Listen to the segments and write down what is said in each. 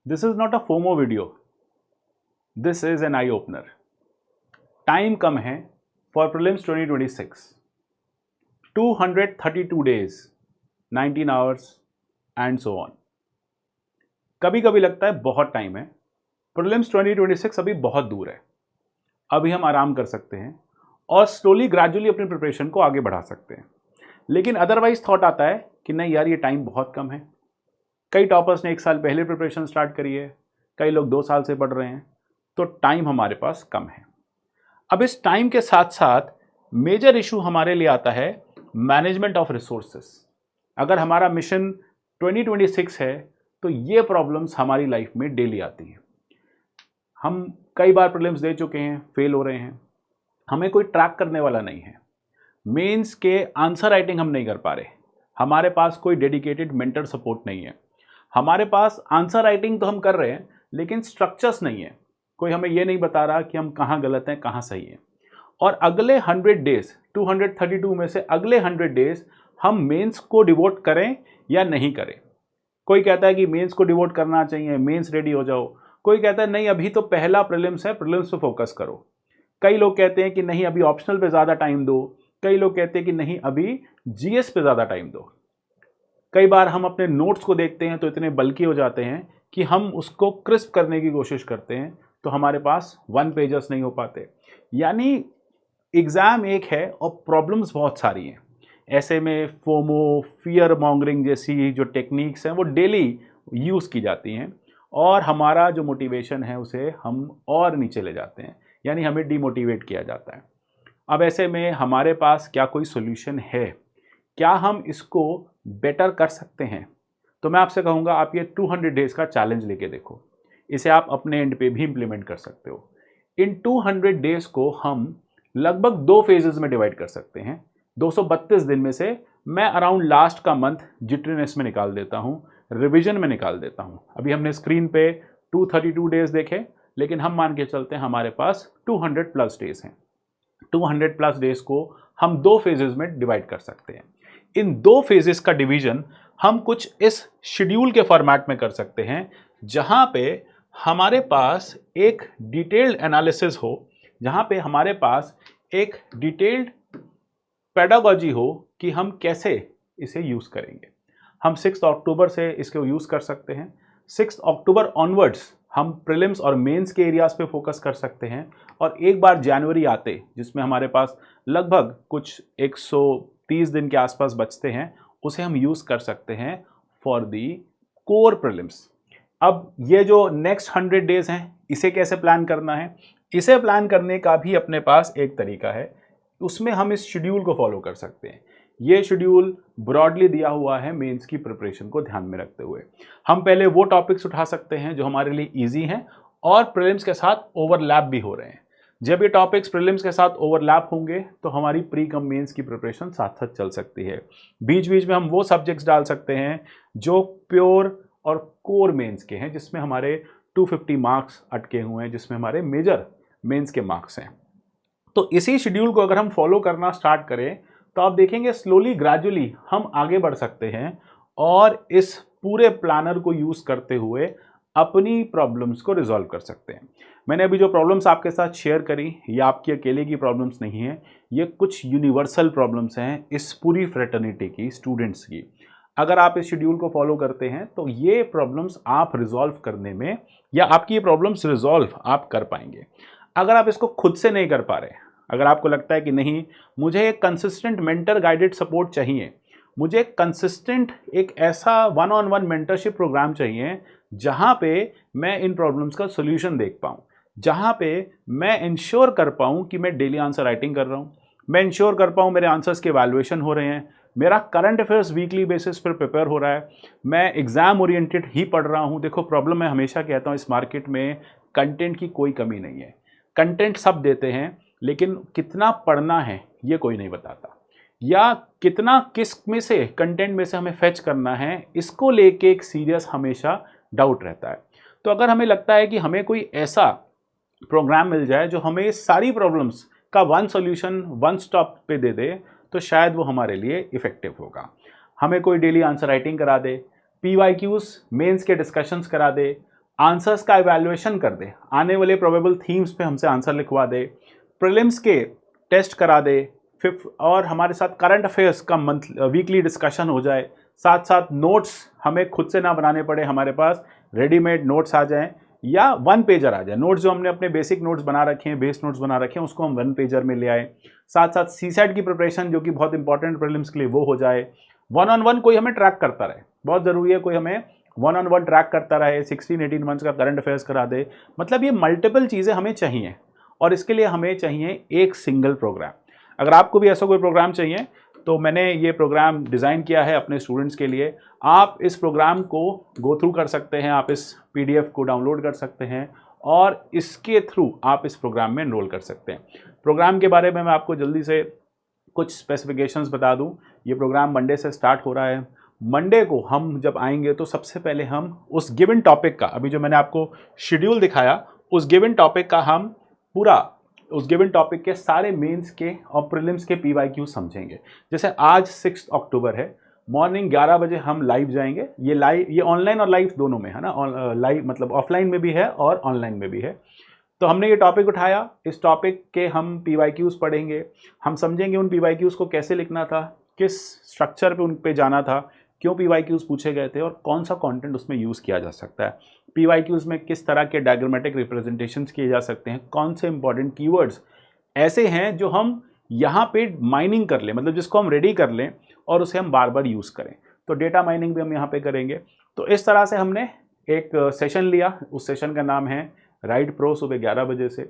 This is not a FOMO video. This is an eye opener. Time कम है for prelims 2026. 232 days, 19 hours and so on. कभी कभी लगता है बहुत टाइम है. प्रीलिम्स 2026 अभी बहुत दूर है. अभी हम आराम कर सकते हैं और स्लोली ग्रेजुअली अपनी प्रिपरेशन को आगे बढ़ा सकते हैं. लेकिन अदरवाइज थॉट आता है कि नहीं यार, ये टाइम बहुत कम है. कई टॉपर्स ने 1 साल पहले प्रिपरेशन स्टार्ट करी है, कई लोग 2 साल से पढ़ रहे हैं, तो टाइम हमारे पास कम है. अब इस टाइम के साथ साथ मेजर इशू हमारे लिए आता है मैनेजमेंट ऑफ रिसोर्सेस. अगर हमारा मिशन 2026 है तो ये प्रॉब्लम्स हमारी लाइफ में डेली आती हैं. हम कई बार प्रीलिम्स दे चुके हैं, फेल हो रहे हैं, हमें कोई ट्रैक करने वाला नहीं है. मेंस के आंसर राइटिंग हम नहीं कर पा रहे, हमारे पास कोई डेडिकेटेड मेंटर सपोर्ट नहीं है. हमारे पास आंसर राइटिंग तो हम कर रहे हैं लेकिन स्ट्रक्चर्स नहीं है. कोई हमें ये नहीं बता रहा कि हम कहाँ गलत हैं, कहाँ सही हैं. और अगले 100 डेज, 232 में से अगले 100 डेज हम मेंस को डिवोट करें या नहीं करें. कोई कहता है कि मेंस को डिवोट करना चाहिए, मेंस रेडी हो जाओ. कोई कहता है नहीं, अभी तो पहला प्रीलिम्स है, प्रीलिम्स पे फोकस करो. कई लोग कहते हैं कि नहीं, अभी ऑप्शनल पे ज़्यादा टाइम दो. कई लोग कहते हैं कि नहीं, अभी जीएस पे ज़्यादा टाइम दो. कई बार हम अपने नोट्स को देखते हैं तो इतने बल्कि हो जाते हैं कि हम उसको क्रिस्प करने की कोशिश करते हैं तो हमारे पास 1 पेजर्स नहीं हो पाते. यानी एग्ज़ाम एक है और प्रॉब्लम्स बहुत सारी हैं. ऐसे में फोमो, फियर मॉन्गरिंग जैसी जो टेक्निक्स हैं वो डेली यूज़ की जाती हैं और हमारा जो मोटिवेशन है उसे हम और नीचे ले जाते हैं, यानी हमें डीमोटिवेट किया जाता है. अब ऐसे में हमारे पास क्या कोई सोल्यूशन है? क्या हम इसको बेटर कर सकते हैं? तो मैं आपसे कहूँगा, आप ये 200 डेज़ का चैलेंज लेके देखो. इसे आप अपने एंड पे भी इम्प्लीमेंट कर सकते हो. इन 200 डेज़ को हम लगभग 2 फेजेस में डिवाइड कर सकते हैं. 232 दिन में से मैं अराउंड लास्ट का मंथ जिटरीनेस में निकाल देता हूँ, रिवीजन में निकाल देता हूँ. अभी हमने स्क्रीन पे 232 डेज़ देखे, लेकिन हम मान के चलते हैं हमारे पास 200 प्लस डेज़ हैं. 200 प्लस डेज़ को हम 2 फेजेस में डिवाइड कर सकते हैं. इन 2 फेजेस का डिवीजन हम कुछ इस शेड्यूल के फॉर्मेट में कर सकते हैं, जहां पे हमारे पास एक डिटेल्ड एनालिसिस हो, जहां पे हमारे पास एक डिटेल्ड पेडागॉजी हो कि हम कैसे इसे यूज़ करेंगे. हम 6 अक्टूबर से इसको यूज़ कर सकते हैं. 6 अक्टूबर ऑनवर्ड्स हम प्रीलिम्स और मेंस के एरियाज पे फोकस कर सकते हैं. और एक बार जनवरी आते, जिसमें हमारे पास लगभग कुछ 130 दिन के आसपास बचते हैं, उसे हम यूज़ कर सकते हैं फॉर दी कोर प्रीलिम्स. अब ये जो नेक्स्ट 100 डेज़ हैं, इसे कैसे प्लान करना है? इसे प्लान करने का भी अपने पास एक तरीका है. उसमें हम इस शेड्यूल को फॉलो कर सकते हैं. ये शेड्यूल ब्रॉडली दिया हुआ है मेंस की प्रिपरेशन को ध्यान में रखते हुए. हम पहले वो टॉपिक्स उठा सकते हैं जो हमारे लिए इजी हैं और प्रीलिम्स के साथ ओवरलैप भी हो रहे हैं. जब ये टॉपिक्स प्रीलिम्स के साथ ओवरलैप होंगे तो हमारी प्री कम मेंस की प्रिपरेशन साथ साथ चल सकती है. बीच बीच में हम वो सब्जेक्ट्स डाल सकते हैं जो प्योर और कोर मेंस के हैं, जिसमें हमारे 250 मार्क्स अटके हुए हैं, जिसमें हमारे मेजर मेंस के मार्क्स हैं. तो इसी शेड्यूल को अगर हम फॉलो करना स्टार्ट करें तो आप देखेंगे स्लोली ग्रेजुअली हम आगे बढ़ सकते हैं और इस पूरे प्लानर को यूज़ करते हुए अपनी प्रॉब्लम्स को रिजॉल्व कर सकते हैं. मैंने अभी जो प्रॉब्लम्स आपके साथ शेयर करी, ये आपकी अकेले की प्रॉब्लम्स नहीं है, ये कुछ यूनिवर्सल प्रॉब्लम्स हैं इस पूरी फ्रेटर्निटी की, स्टूडेंट्स की. अगर आप इस शेड्यूल को फॉलो करते हैं तो ये प्रॉब्लम्स आप रिजॉल्व करने में, या आपकी ये प्रॉब्लम्स रिजॉल्व आप कर पाएंगे. अगर आप इसको खुद से नहीं कर पा रहे, अगर आपको लगता है कि नहीं, मुझे एक कंसिस्टेंट मेंटर गाइडेड सपोर्ट चाहिए, मुझे कंसिस्टेंट एक ऐसा 1-on-1 मेंटरशिप प्रोग्राम चाहिए जहां पे मैं इन प्रॉब्लम्स का सोल्यूशन देख पाऊँ, जहां पे मैं इंश्योर कर पाऊँ कि मैं डेली आंसर राइटिंग कर रहा हूँ, मैं इंश्योर कर पाऊँ मेरे आंसर्स के वैल्यूएशन हो रहे हैं, मेरा करंट अफेयर्स वीकली बेसिस पर प्रिपेयर हो रहा है, मैं एग्जाम ओरिएंटेड ही पढ़ रहा हूँ. देखो, प्रॉब्लम मैं हमेशा कहता हूँ, इस मार्केट में कंटेंट की कोई कमी नहीं है. कंटेंट सब देते हैं, लेकिन कितना पढ़ना है ये कोई नहीं बताता, या कितना किस में से कंटेंट में से हमें फेच करना है, इसको लेके एक सीरियस हमेशा डाउट रहता है. तो अगर हमें लगता है कि हमें कोई ऐसा प्रोग्राम मिल जाए जो हमें सारी प्रॉब्लम्स का वन सॉल्यूशन वन स्टॉप पे दे दे, तो शायद वो हमारे लिए इफ़ेक्टिव होगा. हमें कोई डेली आंसर राइटिंग करा दे, PYQs मेंस के डिस्कशंस करा दे, आंसर्स का इवैल्यूएशन कर दे, आने वाले प्रोबेबल थीम्स पे हमसे आंसर लिखवा दे, प्रीलिम्स के टेस्ट करा दे, और हमारे साथ करंट अफेयर्स का वीकली डिस्कशन हो जाए, साथ साथ नोट्स हमें खुद से ना बनाने पड़े, हमारे पास रेडीमेड नोट्स आ जाएं या वन पेजर आ जाए। नोट्स जो हमने अपने बेसिक नोट्स बना रखे हैं, बेस नोट्स बना रखे हैं, उसको हम वन पेजर में ले आए। साथ साथ सीसैट की प्रिपरेशन जो कि बहुत इंपॉर्टेंट प्रीलिम्स के लिए वो हो जाए। वन ऑन वन कोई हमें ट्रैक करता रहे, बहुत ज़रूरी है, कोई हमें वन ऑन वन ट्रैक करता रहे, 16-18 मंथ्स का करंट अफेयर्स करा दे। मतलब ये मल्टीपल चीज़ें हमें चाहिए और इसके लिए हमें चाहिए एक सिंगल प्रोग्राम। अगर आपको भी ऐसा कोई प्रोग्राम चाहिए तो मैंने ये प्रोग्राम डिज़ाइन किया है अपने स्टूडेंट्स के लिए। आप इस प्रोग्राम को गो थ्रू कर सकते हैं, आप इस PDF को डाउनलोड कर सकते हैं और इसके थ्रू आप इस प्रोग्राम में एनरोल कर सकते हैं। प्रोग्राम के बारे में मैं आपको जल्दी से कुछ स्पेसिफिकेशंस बता दूं। ये प्रोग्राम मंडे से स्टार्ट हो रहा है। मंडे को हम जब आएंगे तो सबसे पहले हम उस गिवन टॉपिक का, अभी जो मैंने आपको शेड्यूल दिखाया, उस गिवन टॉपिक का हम पूरा उस गिवन टॉपिक के सारे मेंस के और प्रीलिम्स के PYQ समझेंगे। जैसे आज 6 अक्टूबर है, मॉर्निंग 11 बजे हम लाइव जाएंगे। ये ऑनलाइन और लाइव दोनों में है ना, लाइव मतलब ऑफलाइन में भी है और ऑनलाइन में भी है। तो हमने ये टॉपिक उठाया, इस टॉपिक के हम PYQs पढ़ेंगे, हम समझेंगे उन PYQs को कैसे लिखना था, किस स्ट्रक्चर पे उन पे जाना था, क्यों PYQs पूछे गए थे और कौन सा कंटेंट उसमें यूज़ किया जा सकता है। PYQs में किस तरह के डायग्रामेटिक रिप्रेजेंटेशंस किए जा सकते हैं, कौन से इंपॉर्टेंट कीवर्ड्स ऐसे हैं जो हम यहाँ पे माइनिंग कर लें, मतलब जिसको हम रेडी कर लें और उसे हम बार बार यूज़ करें। तो डेटा माइनिंग भी हम यहाँ पे करेंगे। तो इस तरह से हमने एक सेशन लिया, उस सेशन का नाम है राइट प्रो। सुबह 11 बजे से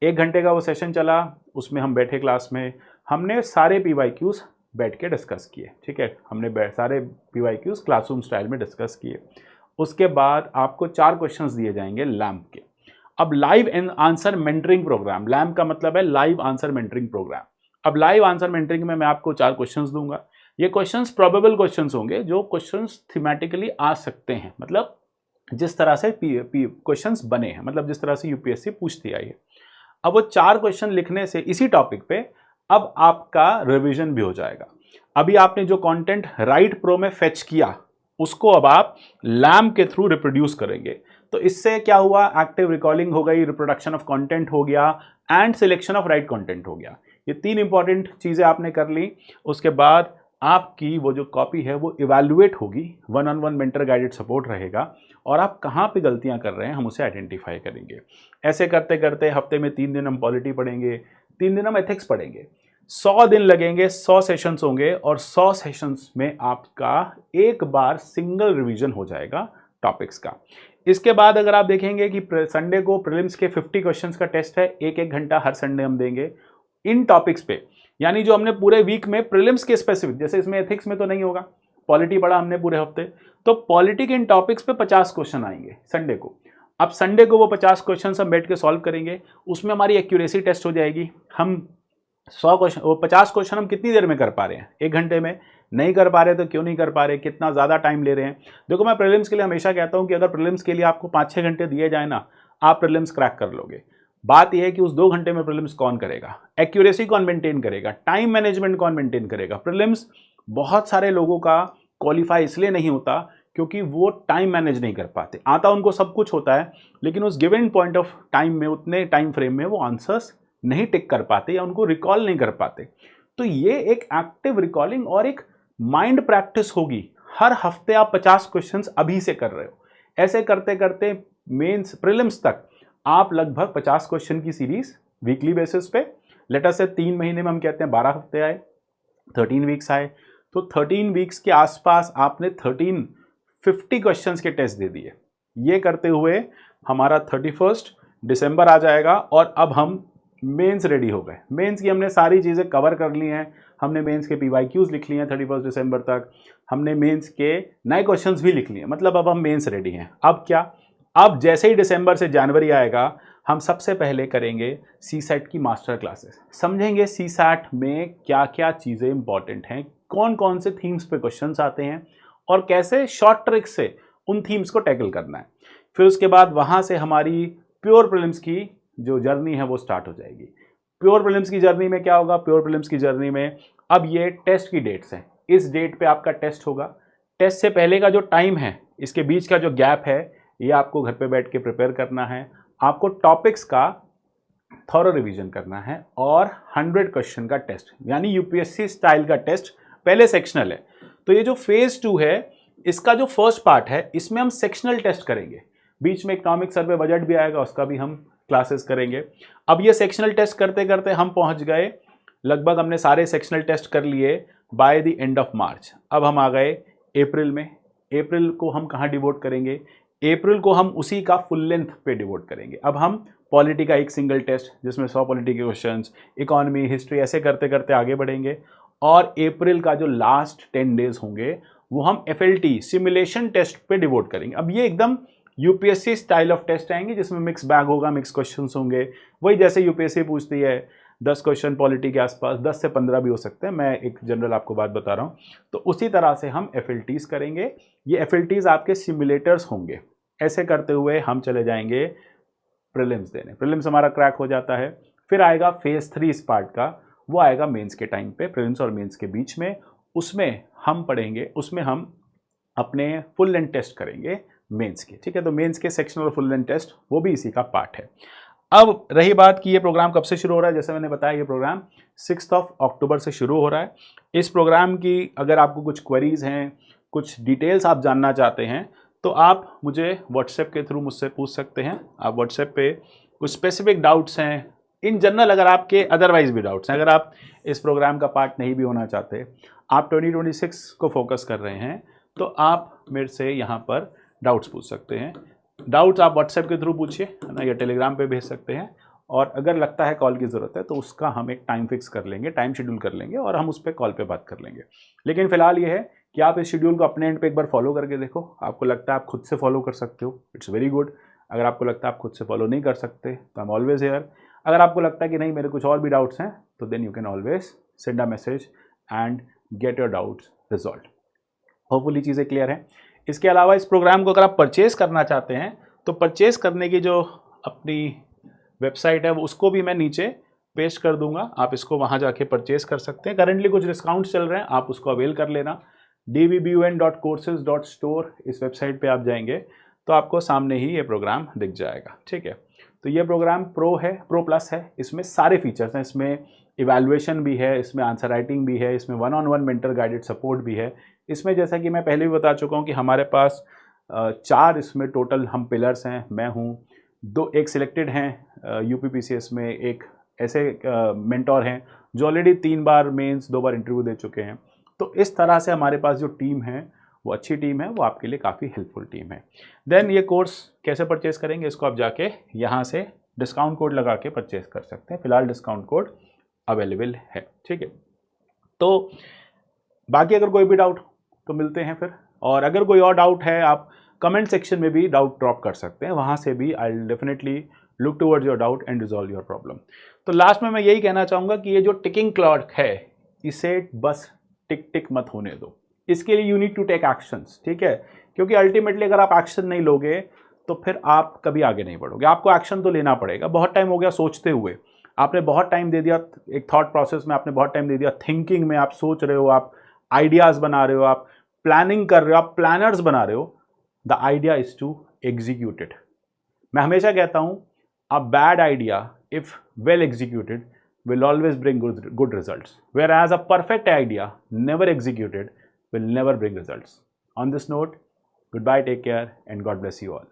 1 घंटे का वो सेशन चला। उसमें हम बैठे क्लास में, हमने सारे PYQs बैठ के डिस्कस किए। ठीक है, हमने सारे PYQs क्लासरूम स्टाइल में डिस्कस किए। उसके बाद आपको 4 क्वेश्चंस दिए जाएंगे लैम्प के। अब live answer mentoring programme, LAMP का मतलब है लाइव आंसर मेंटरिंग प्रोग्राम। अब लाइव आंसर मेंटरिंग में मैं आपको 4 क्वेश्चंस दूंगा। ये क्वेश्चंस प्रोबेबल क्वेश्चंस होंगे, जो क्वेश्चंस थीमेटिकली आ सकते हैं, मतलब जिस तरह से क्वेश्चंस बने हैं, मतलब जिस तरह से UPSC पूछती आई है। अब वो 4 क्वेश्चन लिखने से इसी टॉपिक पे अब आपका रिवीजन भी हो जाएगा। अभी आपने जो कंटेंट राइट प्रो में फेच किया, उसको अब आप लैम्प के थ्रू रिप्रोड्यूस करेंगे। तो इससे क्या हुआ, एक्टिव रिकॉलिंग हो गई, रिप्रोडक्शन ऑफ कंटेंट हो गया and selection of right content हो गया। ये 3 इंपॉर्टेंट चीज़ें आपने कर ली। उसके बाद आपकी वो जो कॉपी है वो इवैल्यूएट होगी, one on one mentor guided support रहेगा और आप कहाँ पे गलतियाँ कर रहे हैं हम उसे आइडेंटिफाई करेंगे। ऐसे करते करते हफ्ते में 3 दिन हम पॉलिटी पढ़ेंगे, 3 दिन हम एथिक्स पढ़ेंगे। 100 दिन लगेंगे, 100 सेशंस होंगे और 100 सेशंस में आपका एक बार सिंगल रिवीजन हो जाएगा टॉपिक्स का। इसके बाद अगर आप देखेंगे कि संडे को प्रीलिम्स के 50 क्वेश्चंस का टेस्ट है, 1-1 घंटा हर संडे हम देंगे इन टॉपिक्स पे। यानी जो हमने पूरे वीक में प्रीलिम्स के स्पेसिफिक, जैसे इसमें एथिक्स में तो नहीं होगा, पॉलिटी पढ़ा हमने पूरे हफ्ते, तो पॉलिटी के इन टॉपिक्स पे 50 क्वेश्चन आएंगे संडे को। अब संडे को वो 50 क्वेश्चन हम बैठ के सॉल्व करेंगे, उसमें हमारी एक्यूरेसी टेस्ट हो जाएगी। हम 100 क्वेश्चन, वो 50 क्वेश्चन हम कितनी देर में कर पा रहे हैं, 1 घंटे में नहीं कर पा रहे तो क्यों नहीं कर पा रहे, कितना ज़्यादा टाइम ले रहे हैं। देखो मैं प्रीलिम्स के लिए हमेशा कहता हूँ कि अगर प्रीलिम्स के लिए आपको 5-6 घंटे दिए जाए ना, आप प्रीलिम्स क्रैक कर लोगे। बात यह है कि उस 2 घंटे में प्रीलिम्स कौन करेगा, एक्यूरेसी कौन मेंटेन करेगा, टाइम मैनेजमेंट कौन मेंटेन करेगा। प्रीलिम्स बहुत सारे लोगों का क्वालिफाई इसलिए नहीं होता क्योंकि वो टाइम मैनेज नहीं कर पाते। आता उनको सब कुछ होता है लेकिन उस गिवन पॉइंट ऑफ टाइम में, उतने टाइम फ्रेम में वो आंसर्स नहीं टिक कर पाते या उनको रिकॉल नहीं कर पाते। तो ये एक एक्टिव रिकॉलिंग और एक माइंड प्रैक्टिस होगी। हर हफ्ते आप 50 क्वेश्चंस अभी से कर रहे हो, ऐसे करते करते मेंस प्रीलिम्स तक आप लगभग 50 क्वेश्चन की सीरीज वीकली बेसिस पे, लेटर से 3 महीने में हम कहते हैं 12 हफ्ते आए, 13 वीक्स आए, तो 13 वीक्स के आसपास आपने 50 क्वेश्चंस के टेस्ट दे दिए। ये करते हुए हमारा 31 दिसंबर आ जाएगा और अब हम मेंस रेडी हो गए। मेंस की हमने सारी चीज़ें कवर कर ली हैं, हमने मेंस के PYQs लिख लिए हैं 31 दिसंबर तक, हमने मेंस के नए क्वेश्चंस भी लिख लिए, मतलब अब हम मेंस रेडी हैं। अब क्या, अब जैसे ही दिसंबर से जनवरी आएगा हम सबसे पहले करेंगे सीसैट की मास्टर क्लासेस, समझेंगे सीसैट में क्या क्या चीज़ें इंपॉर्टेंट हैं, कौन कौन से थीम्स पे क्वेश्चंस आते हैं और कैसे शॉर्ट ट्रिक से उन थीम्स को टैकल करना है। फिर उसके बाद वहाँ से हमारी प्योर प्रीलिम्स की जो जर्नी है वो स्टार्ट हो जाएगी। प्योर प्रीलिम्स की जर्नी में क्या होगा, प्योर प्रीलिम्स की जर्नी में अब ये टेस्ट की डेट्स हैं, इस डेट पे आपका टेस्ट होगा। टेस्ट से पहले का जो टाइम है, इसके बीच का जो गैप है, ये आपको घर पे बैठ के प्रिपेयर करना है, आपको टॉपिक्स का थॉरो रिवीजन करना है और 100 क्वेश्चन का टेस्ट, यानी यूपीएससी स्टाइल का टेस्ट। पहले सेक्शनल है, तो ये जो फेज 2 है इसका जो फर्स्ट पार्ट है इसमें हम सेक्शनल टेस्ट करेंगे, बीच में इकोनॉमिक सर्वे बजट भी आएगा, उसका भी हम क्लासेस करेंगे। अब ये सेक्शनल टेस्ट करते करते हम पहुंच गए, लगभग हमने सारे सेक्शनल टेस्ट कर लिए by the end of March. अब हम आ गए अप्रैल में। अप्रैल को हम कहाँ डिवोट करेंगे? अप्रैल को हम उसी का फुल लेंथ पे डिवोट करेंगे। अब हम पॉलिटी का एक सिंगल टेस्ट जिसमें 100 पॉलिटी के क्वेश्चंस, इकोनॉमी, हिस्ट्री, ऐसे करते करते आगे बढ़ेंगे। और अप्रैल का जो लास्ट 10 डेज होंगे वो हम FLT सिमुलेशन टेस्ट पे डिवोट करेंगे। अब ये एकदम यूपीएससी स्टाइल ऑफ टेस्ट आएंगे जिसमें मिक्स बैग होगा, मिक्स क्वेश्चंस होंगे, वही जैसे यूपीएससी पूछती है 10 क्वेश्चन पॉलिटी के आसपास, 10 से 15 भी हो सकते हैं, मैं एक जनरल आपको बात बता रहा हूँ। तो उसी तरह से हम FLTs करेंगे। ये FLTs आपके सिमुलेटर्स होंगे। ऐसे करते हुए हम चले जाएंगे प्रीलिम्स देने। प्रीलिम्स हमारा क्रैक हो जाता है, फिर आएगा फेज 3 इस पार्ट का, वो आएगा मेंस के टाइम पे, प्रीलिम्स और मेंस के बीच में। उसमें हम पढ़ेंगे, उसमें हम अपने फुल लेंथ टेस्ट करेंगे मेंस के, ठीक है। तो मेंस के सेक्शनल और फुल लेंथ टेस्ट वो भी इसी का पार्ट है। अब रही बात कि ये प्रोग्राम कब से शुरू हो रहा है, जैसे मैंने बताया ये प्रोग्राम 6 अक्टूबर से शुरू हो रहा है। इस प्रोग्राम की अगर आपको कुछ क्वेरीज हैं, कुछ डिटेल्स आप जानना चाहते हैं, तो आप मुझे व्हाट्सएप के थ्रू मुझसे पूछ सकते हैं। आप व्हाट्सएप पे कुछ स्पेसिफिक डाउट्स हैं, इन जनरल अगर आपके अदरवाइज भी डाउट्स हैं, अगर आप इस प्रोग्राम का पार्ट नहीं भी होना चाहते, आप 2026 को फोकस कर रहे हैं, तो आप मेरे से यहाँ पर डाउट्स पूछ सकते हैं। डाउट्स आप व्हाट्सएप के थ्रू पूछिए, है ना, या टेलीग्राम पे भेज सकते हैं। और अगर लगता है कॉल की ज़रूरत है तो उसका हम एक टाइम फिक्स कर लेंगे, टाइम शेड्यूल कर लेंगे और हम उस पर कॉल पे बात कर लेंगे। लेकिन फिलहाल ये है कि आप इस शेड्यूल को अपने एंड पे एक बार फॉलो करके देखो। आपको लगता है आप खुद से फॉलो कर सकते हो, इट्स वेरी गुड। अगर आपको लगता है आप खुद से फॉलो नहीं कर सकते तो आई एम ऑलवेज हियर। अगर आपको लगता है कि नहीं मेरे कुछ और भी डाउट्स हैं, तो then you can always send a message and get your doubts resolve. Hopefully चीज़ें क्लियर हैं। इसके अलावा इस प्रोग्राम को अगर आप परचेज़ करना चाहते हैं तो परचेज़ करने की जो अपनी वेबसाइट है वो उसको भी मैं नीचे पेस्ट कर दूंगा, आप इसको वहाँ जाके परचेज़ कर सकते हैं। करेंटली कुछ डिस्काउंट्स चल रहे हैं, आप उसको अवेल कर लेना। dvbun.courses.store इस वेबसाइट पे आप जाएंगे तो आपको सामने ही ये प्रोग्राम दिख जाएगा, ठीक है। तो ये प्रोग्राम प्रो है, प्रो प्लस है, इसमें सारे फीचर्स हैं। इसमें इवैल्यूएशन भी है, इसमें आंसर राइटिंग भी है, इसमें 1-on-1 मेंटर गाइडेड सपोर्ट भी है। इसमें जैसा कि मैं पहले भी बता चुका हूँ कि हमारे पास 4 इसमें टोटल हम पिलर्स हैं। मैं हूँ, एक सिलेक्टेड हैं यूपीपीसीएस में, एक ऐसे मेंटोर हैं जो ऑलरेडी 3 बार मेंस 2 बार इंटरव्यू दे चुके हैं। तो इस तरह से हमारे पास जो टीम है वो अच्छी टीम है, वो आपके लिए काफ़ी हेल्पफुल टीम है। देन ये कोर्स कैसे परचेज़ करेंगे, इसको आप जाके यहाँ से डिस्काउंट कोड लगा के परचेज़ कर सकते हैं। फिलहाल डिस्काउंट कोड अवेलेबल है, ठीक है। तो बाकी अगर कोई भी डाउट तो मिलते हैं फिर, और अगर कोई और डाउट है आप कमेंट सेक्शन में भी डाउट ड्रॉप कर सकते हैं, वहाँ से भी I will definitely look towards your doubt and resolve your problem. तो लास्ट में मैं यही कहना चाहूँगा कि ये जो टिकिंग क्लॉक है इसे बस टिक टिक मत होने दो, इसके लिए you need to take actions, ठीक है। क्योंकि अल्टीमेटली अगर आप एक्शन नहीं लोगे तो फिर आप कभी आगे नहीं बढ़ोगे। आपको एक्शन तो लेना पड़ेगा। बहुत टाइम हो गया सोचते हुए, आपने बहुत टाइम दे दिया एक थॉट प्रोसेस में, आपने बहुत टाइम दे दिया थिंकिंग में, आप सोच रहे हो, आप आइडियाज़ बना रहे हो, आप प्लानिंग कर रहे हो, आप प्लानर्स बना रहे हो। The idea is to execute it. मैं हमेशा कहता हूं a bad idea if well executed will always bring good results, whereas a perfect idea never executed will never bring results. On this note, goodbye, take care, and God bless you all.